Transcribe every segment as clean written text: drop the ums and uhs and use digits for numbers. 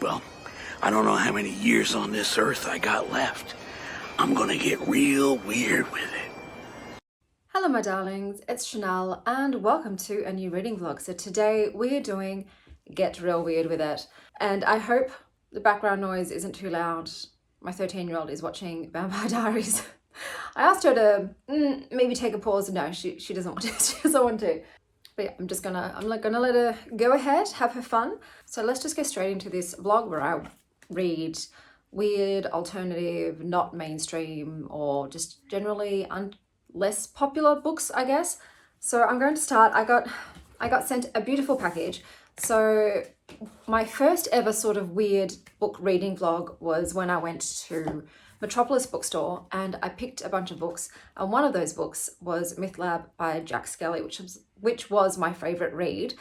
Well, I don't know how many years on this earth I got left. I'm gonna get real weird with it. Hello my darlings, it's Chanel and welcome to a new reading vlog. So today we're doing Get Real Weird With It, and I hope the background noise isn't too loud. My 13-year-old is watching Vampire Diaries. I asked her to maybe take a pause. No, she doesn't want to. She doesn't want to. But yeah, I'm gonna let her go ahead, have her fun. So let's just get straight into this vlog where I read weird, alternative, not mainstream, or just generally less popular books, I guess. So I'm going to start. I got sent a beautiful package. So my first ever sort of weird book reading vlog was when I went to Metropolis bookstore and I picked a bunch of books, and one of those books was Myth Lab by Jack Skelly, which was my favorite read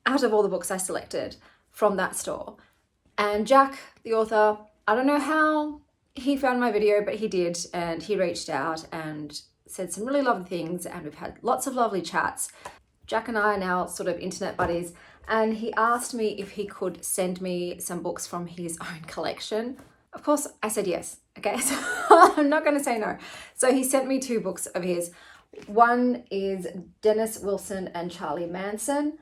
out of all the books I selected from that store. And Jack, the author, I don't know how he found my video, but he did, and he reached out and said some really lovely things, and we've had lots of lovely chats. Jack and I are now sort of internet buddies, and he asked me if he could send me some books from his own collection. Of course, I said yes. Okay, so I'm not going to say no. So he sent me two books of his. One is Dennis Wilson and Charlie Manson,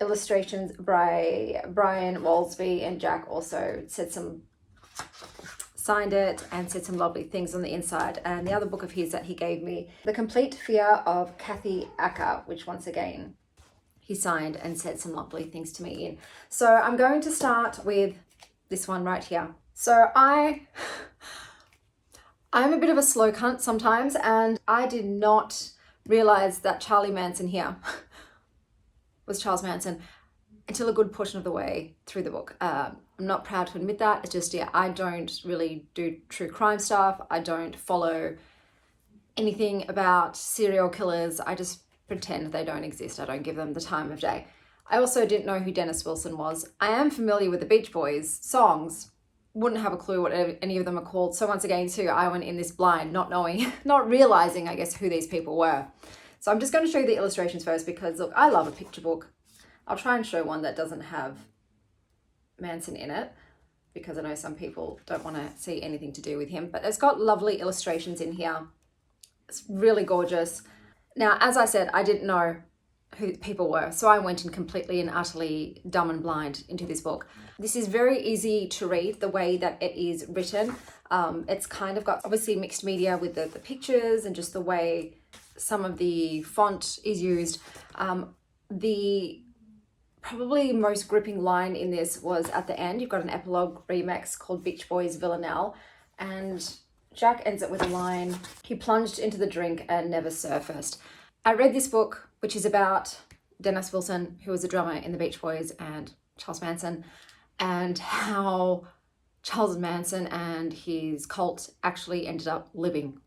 illustrations by Brian Walsby, and Jack also signed it and said some lovely things on the inside. And the other book of his that he gave me, The Complete Fear of Kathy Acker, which once again he signed and said some lovely things to me in. So I'm going to start with this one right here. So I'm a bit of a slow cunt sometimes, and I did not realize that Charlie Manson here was Charles Manson until a good portion of the way through the book. I'm not proud to admit that. It's just, yeah, I don't really do true crime stuff. I don't follow anything about serial killers. I just pretend they don't exist. I don't give them the time of day. I also didn't know who Dennis Wilson was. I am familiar with the Beach Boys songs. Wouldn't have a clue what any of them are called. So once again, too, I went in this blind, not knowing, not realizing, I guess, who these people were. So I'm just going to show you the illustrations first because, look, I love a picture book. I'll try and show one that doesn't have Manson in it because I know some people don't want to see anything to do with him, but it's got lovely illustrations in here. It's really gorgeous. Now, as I said, I didn't know who people were, so I went in completely and utterly dumb and blind into this book. This is very easy to read the way that it is written. It's kind of got obviously mixed media with the pictures and just the way some of the font is used. The probably most gripping line in this was at the end. You've got an epilogue remix called Beach Boys Villanelle, and Jack ends it with a line, "He plunged into the drink and never surfaced." I read this book, which is about Dennis Wilson, who was a drummer in the Beach Boys, and Charles Manson, and how Charles Manson and his cult actually ended up living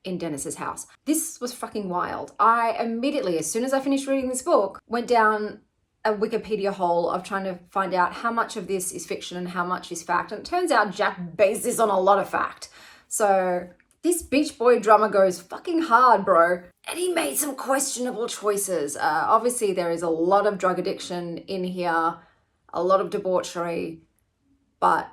in Dennis's house. This was fucking wild. I immediately, as soon as I finished reading this book, went down a Wikipedia hole of trying to find out how much of this is fiction and how much is fact. And it turns out Jack based this on a lot of fact. So this Beach Boy drummer goes fucking hard, bro. And he made some questionable choices. Obviously, there is a lot of drug addiction in here, a lot of debauchery, but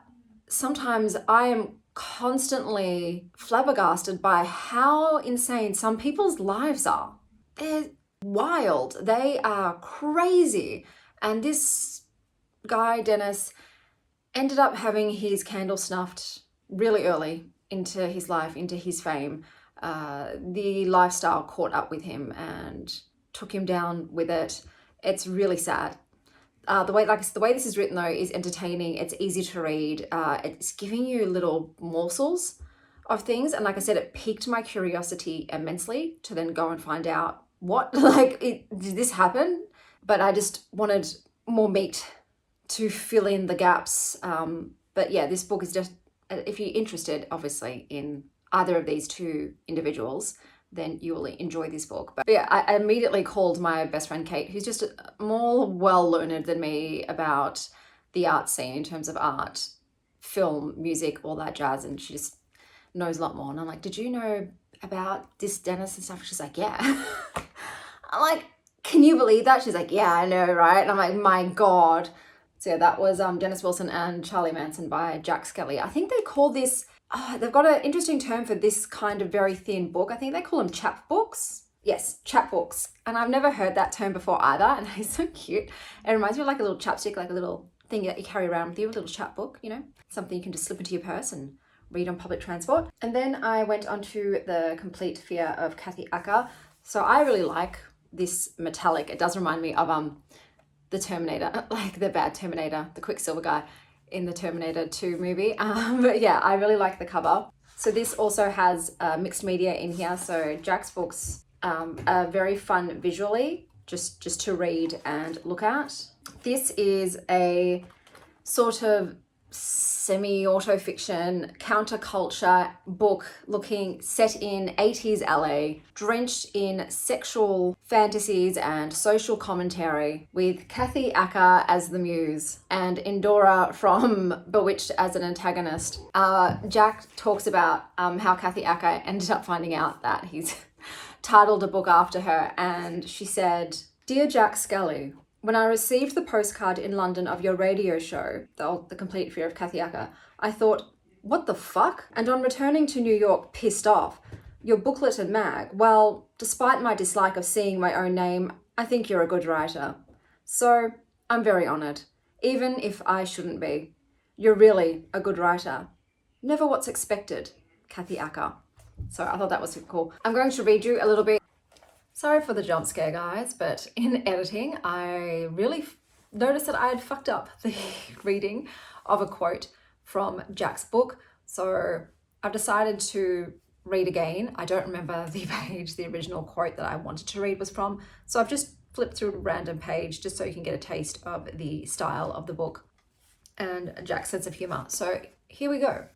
sometimes I am constantly flabbergasted by how insane some people's lives are. They're wild. They are crazy. And this guy, Dennis, ended up having his candle snuffed really early into his life, into his fame. The lifestyle caught up with him and took him down with it. It's really sad. The way this is written though is entertaining. It's easy to read. It's giving you little morsels of things, and like I said, it piqued my curiosity immensely to then go and find out what did this happen. But I just wanted more meat to fill in the gaps. But yeah, this book is just, if you're interested, obviously, in either of these two individuals, then you will enjoy this book. But yeah, I immediately called my best friend Kate, who's just more well-learned than me about the art scene in terms of art, film, music, all that jazz, and she just knows a lot more. And I'm like, did you know about this Dennis and stuff? She's like, yeah. I'm like, can you believe that? She's like, yeah, I know, right? And I'm like, my God. So yeah, that was Dennis Wilson and Charlie Manson by Jack Skelly. I think they call this, they've got an interesting term for this kind of very thin book. I think they call them chapbooks. Yes, chapbooks. And I've never heard that term before either. And it's so cute. It reminds me of like a little chapstick, like a little thing that you carry around with you, a little chapbook, you know, something you can just slip into your purse and read on public transport. And then I went on to The Complete Fear of Kathy Acker. So I really like this metallic. It does remind me of the Terminator, like the bad Terminator, the Quicksilver guy in the Terminator 2 movie. But yeah, I really like the cover. So this also has mixed media in here. So Jack's books are very fun visually, just to read and look at. This is a sort of semi-autofiction counterculture book set in 80s LA, drenched in sexual fantasies and social commentary, with Kathy Acker as the muse and Endora from Bewitched as an antagonist. Jack talks about how Kathy Acker ended up finding out that he's titled a book after her, and she said, "Dear Jack Skelly, when I received the postcard in London of your radio show, The Complete Fear of Kathy Acker, I thought, what the fuck? And on returning to New York, pissed off. Your booklet and mag, well, despite my dislike of seeing my own name, I think you're a good writer. So, I'm very honoured, even if I shouldn't be. You're really a good writer. Never what's expected, Kathy Acker." So I thought that was cool. I'm going to read you a little bit. Sorry for the jump scare, guys, but in editing, I really noticed that I had fucked up the reading of a quote from Jack's book. So I've decided to read again. I don't remember the page the original quote that I wanted to read was from. So I've just flipped through a random page just so you can get a taste of the style of the book and Jack's sense of humor. So here we go.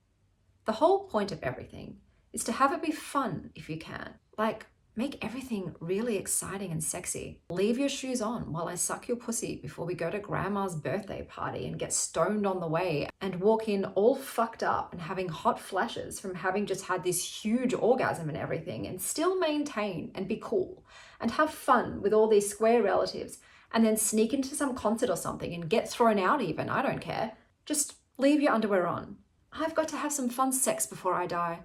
The whole point of everything is to have it be fun if you can. Like, make everything really exciting and sexy. Leave your shoes on while I suck your pussy before we go to grandma's birthday party and get stoned on the way and walk in all fucked up and having hot flashes from having just had this huge orgasm and everything, and still maintain and be cool and have fun with all these square relatives, and then sneak into some concert or something and get thrown out even. I don't care. Just leave your underwear on. I've got to have some fun sex before I die.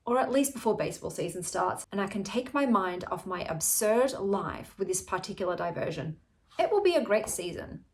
Or at least before baseball season starts, and I can take my mind off my absurd life with this particular diversion. It will be a great season.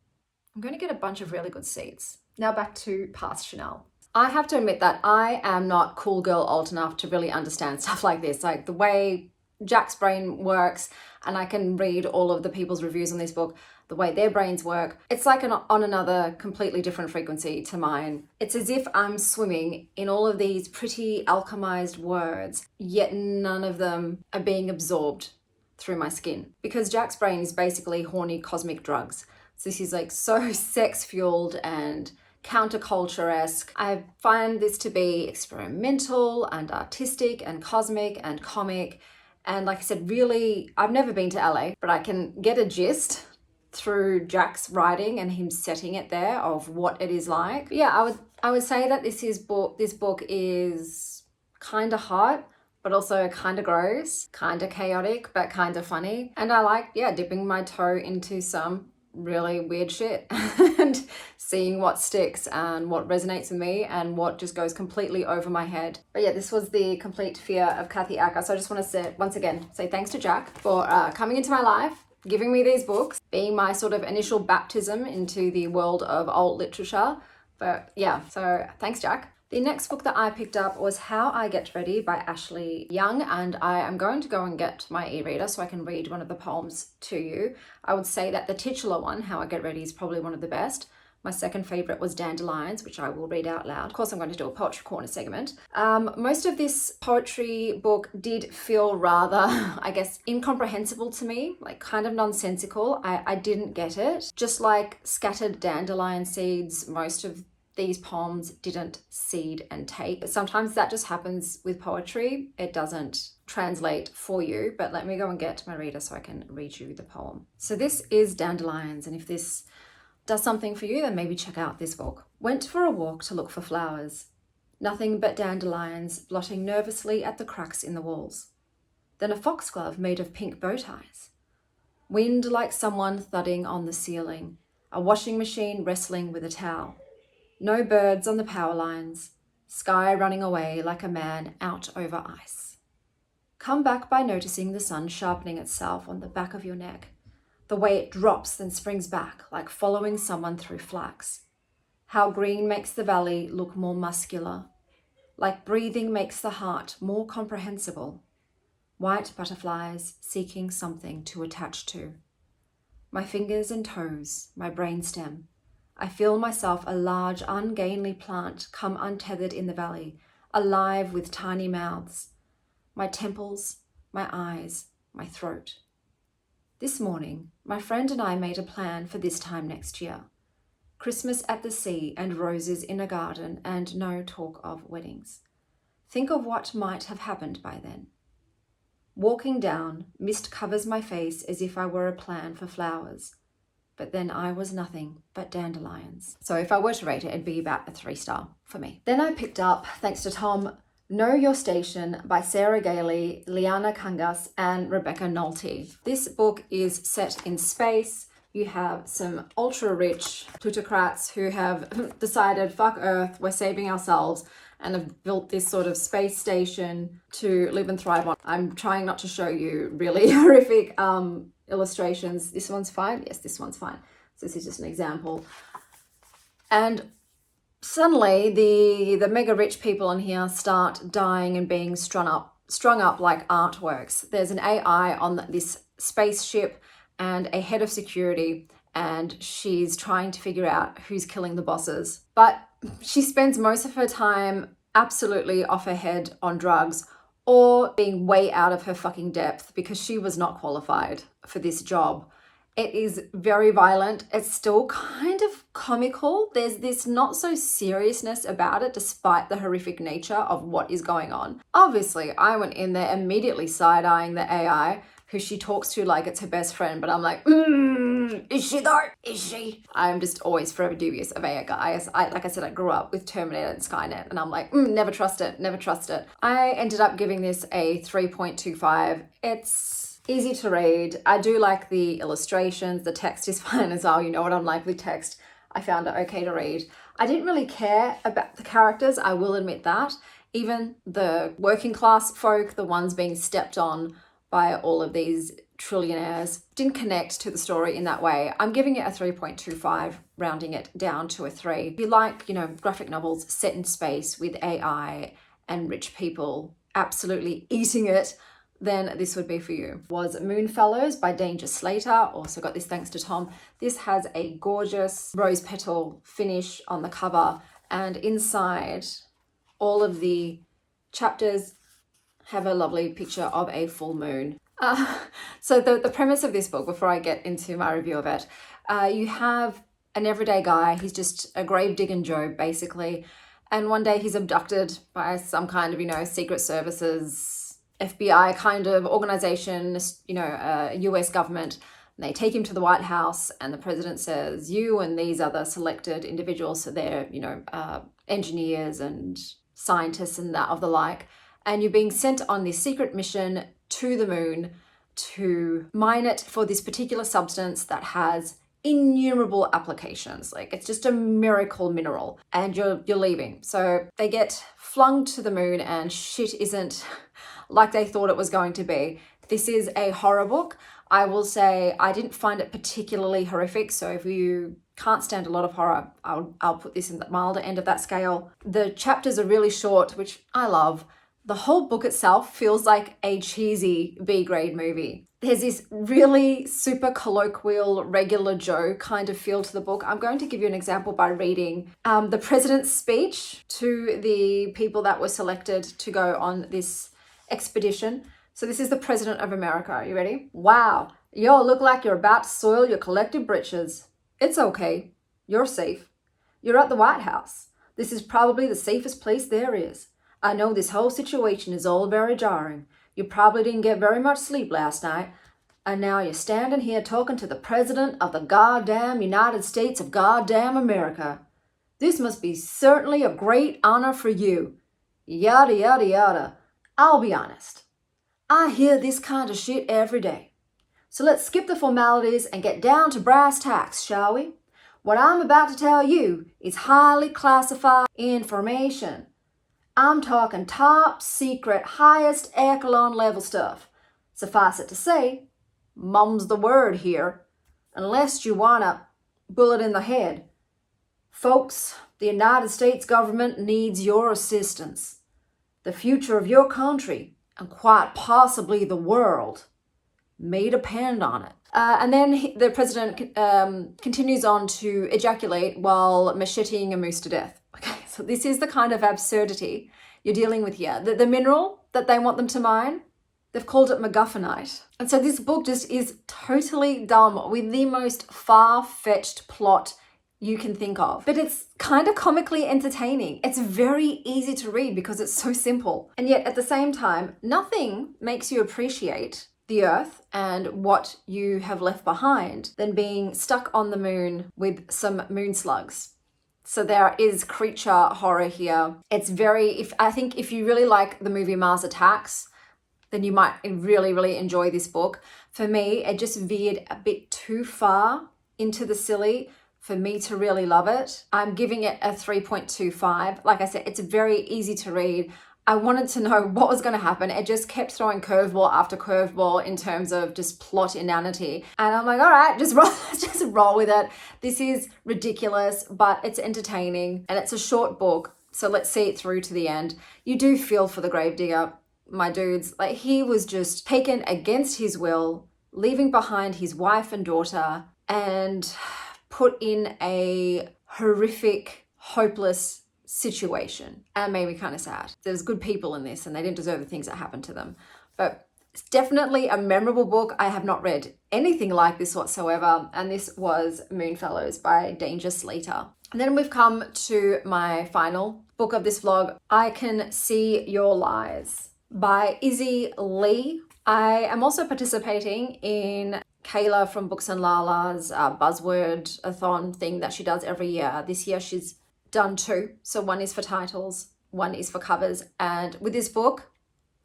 I'm going to get a bunch of really good seats. Now back to Past Chanel. I have to admit that I am not cool girl old enough to really understand stuff like this, like the way Jack's brain works, and I can read all of the people's reviews on this book, the way their brains work. It's like on another completely different frequency to mine. It's as if I'm swimming in all of these pretty alchemized words, yet none of them are being absorbed through my skin. Because Jack's brain is basically horny cosmic drugs. So this is like so sex-fueled and counterculture-esque. I find this to be experimental and artistic and cosmic and comic. And like I said, really, I've never been to LA, but I can get a gist through Jack's writing and him setting it there of what it is like. But yeah, I would say that this book is kind of hot, but also kind of gross, kind of chaotic, but kind of funny. And I like, dipping my toe into some really weird shit and seeing what sticks and what resonates with me and what just goes completely over my head. But yeah, this was The Complete Fear of Kathy Acker. So I just want to say, once again, thanks to Jack for coming into my life, giving me these books, being my sort of initial baptism into the world of alt literature. But yeah, so thanks, Jack. The next book that I picked up was How I Get Ready by Ashley Young, and I am going to go and get my e-reader so I can read one of the poems to you. I would say that the titular one, How I Get Ready, is probably one of the best. My second favourite was Dandelions, which I will read out loud. Of course, I'm going to do a poetry corner segment. Most of this poetry book did feel rather, I guess, incomprehensible to me, like kind of nonsensical. I didn't get it. Just like scattered dandelion seeds, most of these poems didn't seed and take. But sometimes that just happens with poetry. It doesn't translate for you, but let me go and get my reader so I can read you the poem. So this is Dandelions, and if this does something for you, then maybe check out this book. Went for a walk to look for flowers. Nothing but dandelions blotting nervously at the cracks in the walls. Then a foxglove made of pink bow ties. Wind like someone thudding on the ceiling. a washing machine wrestling with a towel. No birds on the power lines, sky running away like a man out over ice. Come back by noticing the sun sharpening itself on the back of your neck, the way it drops then springs back like following someone through flax. How green makes the valley look more muscular, like breathing makes the heart more comprehensible. White butterflies seeking something to attach to. My fingers and toes, my brainstem. I feel myself a large, ungainly plant come untethered in the valley, alive with tiny mouths. My temples, my eyes, my throat. This morning, my friend and I made a plan for this time next year. Christmas at the sea and roses in a garden and no talk of weddings. Think of what might have happened by then. Walking down, mist covers my face as if I were a plan for flowers. But then I was nothing but dandelions. So if I were to rate it, it'd be about a 3-star for me. Then I picked up, thanks to Tom, Know Your Station by Sarah Gailey, Liana Kangas, and Rebecca Nolte. This book is set in space. You have some ultra-rich plutocrats who have decided, fuck Earth, we're saving ourselves, and have built this sort of space station to live and thrive on. I'm trying not to show you really horrific illustrations. This one's fine. Yes, this one's fine. So this is just an example. And suddenly the mega rich people in here start dying and being strung up like artworks. There's an AI on this spaceship and a head of security, and she's trying to figure out who's killing the bosses. But she spends most of her time absolutely off her head on drugs or being way out of her fucking depth because she was not qualified for this job. It is very violent. It's still kind of comical. There's this not so seriousness about it despite the horrific nature of what is going on. Obviously, I went in there immediately side-eyeing the AI who she talks to like it's her best friend, but I'm like, is she though? Is she? I'm just always forever dubious of AI guys. Like I said, I grew up with Terminator and Skynet, and I'm like, never trust it, never trust it. I ended up giving this a 3.25. It's easy to read. I do like the illustrations. The text is fine as well. You know what I'm like with text. I found it okay to read. I didn't really care about the characters, I will admit that. Even the working class folk, the ones being stepped on by all of these trillionaires, didn't connect to the story in that way. I'm giving it a 3.25, rounding it down to a 3. If you like, graphic novels set in space with AI and rich people absolutely eating it, then this would be for you. Was Moonfellows by Danger Slater. Also got this thanks to Tom. This has a gorgeous rose petal finish on the cover, and inside all of the chapters have a lovely picture of a full moon. So the premise of this book, before I get into my review of it, you have an everyday guy. He's just a grave digging Joe, basically. And one day he's abducted by some kind of, Secret Services, FBI kind of organization, US government. And they take him to the White House, and the president says, you and these other selected individuals, so they're, engineers and scientists and that of the like, and you're being sent on this secret mission to the moon to mine it for this particular substance that has innumerable applications. Like, it's just a miracle mineral, and you're leaving. So they get flung to the moon, and shit isn't like they thought it was going to be. This is a horror book. I will say I didn't find it particularly horrific. So if you can't stand a lot of horror, I'll put this in the milder end of that scale. The chapters are really short, which I love. The whole book itself feels like a cheesy B-grade movie. There's this really super colloquial, regular Joe kind of feel to the book. I'm going to give you an example by reading the president's speech to the people that were selected to go on this expedition. So this is the President of America. Are you ready? Wow, y'all look like you're about to soil your collective britches. It's okay. You're safe. You're at the White House. This is probably the safest place there is. I know this whole situation is all very jarring. You probably didn't get very much sleep last night. And now you're standing here talking to the President of the goddamn United States of goddamn America. This must be certainly a great honor for you. Yada, yada, yada. I'll be honest. I hear this kind of shit every day. So let's skip the formalities and get down to brass tacks, shall we? What I'm about to tell you is highly classified information. I'm talking top secret, highest echelon level stuff. Suffice it to say, mum's the word here, unless you want a bullet in the head. Folks, the United States government needs your assistance. The future of your country, and quite possibly the world, may depend on it. And then the president continues on to ejaculate while macheting a moose to death. Okay, so this is the kind of absurdity you're dealing with here. The mineral that they want them to mine, they've called it MacGuffinite. And so this book just is totally dumb with the most far-fetched plot you can think of. But it's kind of comically entertaining. It's very easy to read because it's so simple. And yet at the same time, nothing makes you appreciate the earth and what you have left behind than being stuck on the moon with some moon slugs. So there is creature horror here. It's I think if you really like the movie Mars Attacks, then you might really, really enjoy this book. For me, it just veered a bit too far into the silly for me to really love it. I'm giving it a 3.25. Like I said, it's very easy to read. I wanted to know what was going to happen. It just kept throwing curveball after curveball in terms of just plot inanity. And I'm like, all right, just roll with it. This is ridiculous, but it's entertaining and it's a short book. So let's see it through to the end. You do feel for the gravedigger, my dudes. Like, he was just taken against his will, leaving behind his wife and daughter, and put in a horrific, hopeless situation, and made me kind of sad. There's good people in this and they didn't deserve the things that happened to them. But it's definitely a memorable book. I have not read anything like this whatsoever, and this was Moonfellows by Danger Slater. And then we've come to my final book of this vlog, I Can See Your Lies by Izzy Lee. I am also participating in Kayla from Books and Lala's buzzword-a-thon thing that she does every year. This year she's done 2. So one is for titles, one is for covers. And with this book,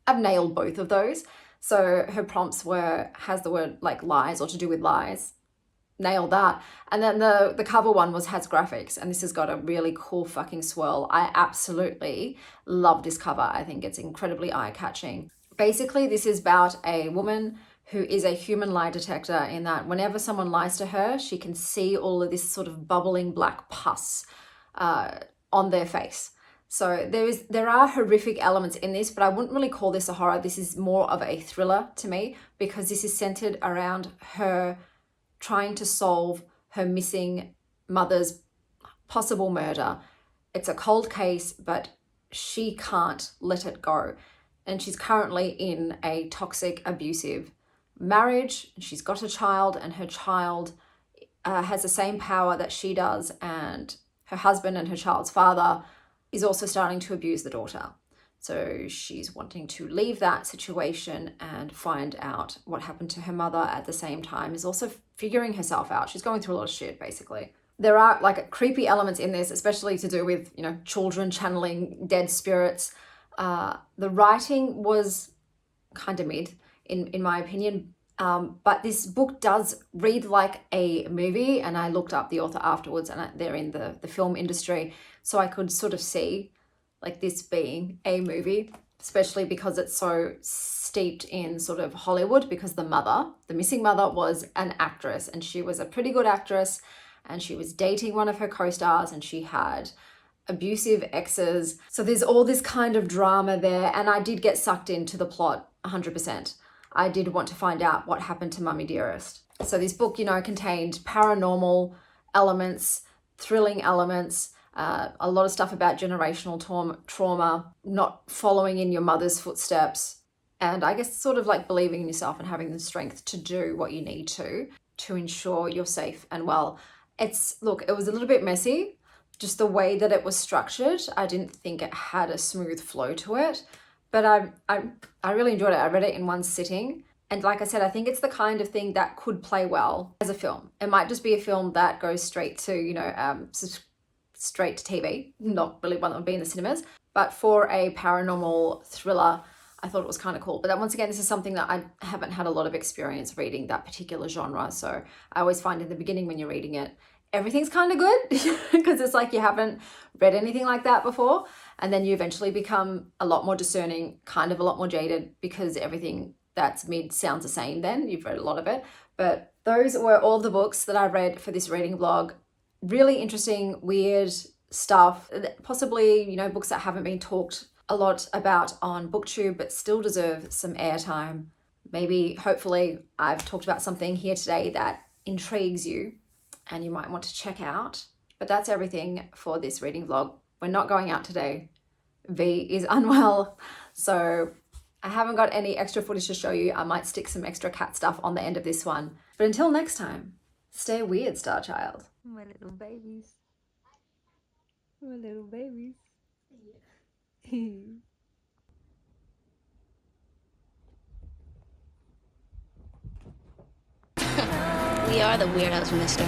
I've nailed both of those. So her prompts were, has the word like lies or to do with lies. Nailed that. And then the cover one has graphics, and this has got a really cool fucking swirl. I absolutely love this cover. I think it's incredibly eye-catching. Basically, this is about a woman who is a human lie detector, in that whenever someone lies to her, she can see all of this sort of bubbling black pus on their face. So there are horrific elements in this, but I wouldn't really call this a horror. This is more of a thriller to me, because this is centered around her trying to solve her missing mother's possible murder. It's a cold case, but she can't let it go. And she's currently in a toxic, abusive marriage. She's got a child, and her child has the same power that she does, and her husband and her child's father is also starting to abuse the daughter. So she's wanting to leave that situation and find out what happened to her mother, at the same time is also figuring herself out. She's going through a lot of shit, basically. There are like creepy elements in this, especially to do with, you know, children channeling dead spirits. The writing was kind of mid, in my opinion. But this book does read like a movie, and I looked up the author afterwards, and they're in the film industry, so I could sort of see like this being a movie, especially because it's so steeped in sort of Hollywood, because the missing mother, was an actress, and she was a pretty good actress, and she was dating one of her co-stars, and she had abusive exes. So there's all this kind of drama there, and I did get sucked into the plot 100%. I did want to find out what happened to Mummy Dearest. So this book, you know, contained paranormal elements, thrilling elements, a lot of stuff about generational trauma, not following in your mother's footsteps, and I guess sort of like believing in yourself and having the strength to do what you need to ensure you're safe and well. Look, it was a little bit messy, just the way that it was structured. I didn't think it had a smooth flow to it, but I really enjoyed it. I read it in one sitting. And like I said, I think it's the kind of thing that could play well as a film. It might just be a film that goes straight to, you know, straight to TV, not really one that would be in the cinemas. But for a paranormal thriller, I thought it was kind of cool. But then once again, this is something that I haven't had a lot of experience reading, that particular genre. So I always find in the beginning when you're reading it, everything's kind of good because it's like you haven't read anything like that before. And then you eventually become a lot more discerning, kind of a lot more jaded, because everything that's mid sounds the same then. You've read a lot of it. But those were all the books that I read for this reading vlog. Really interesting, weird stuff. Possibly, you know, books that haven't been talked a lot about on booktube but still deserve some airtime. Maybe, hopefully, I've talked about something here today that intrigues you and you might want to check out. But that's everything for this reading vlog. We're not going out today. V is unwell, so I haven't got any extra footage to show you. I might stick some extra cat stuff on the end of this one. But until next time, stay weird, Star Child. My little babies. My little babies. We are the weirdos, mister.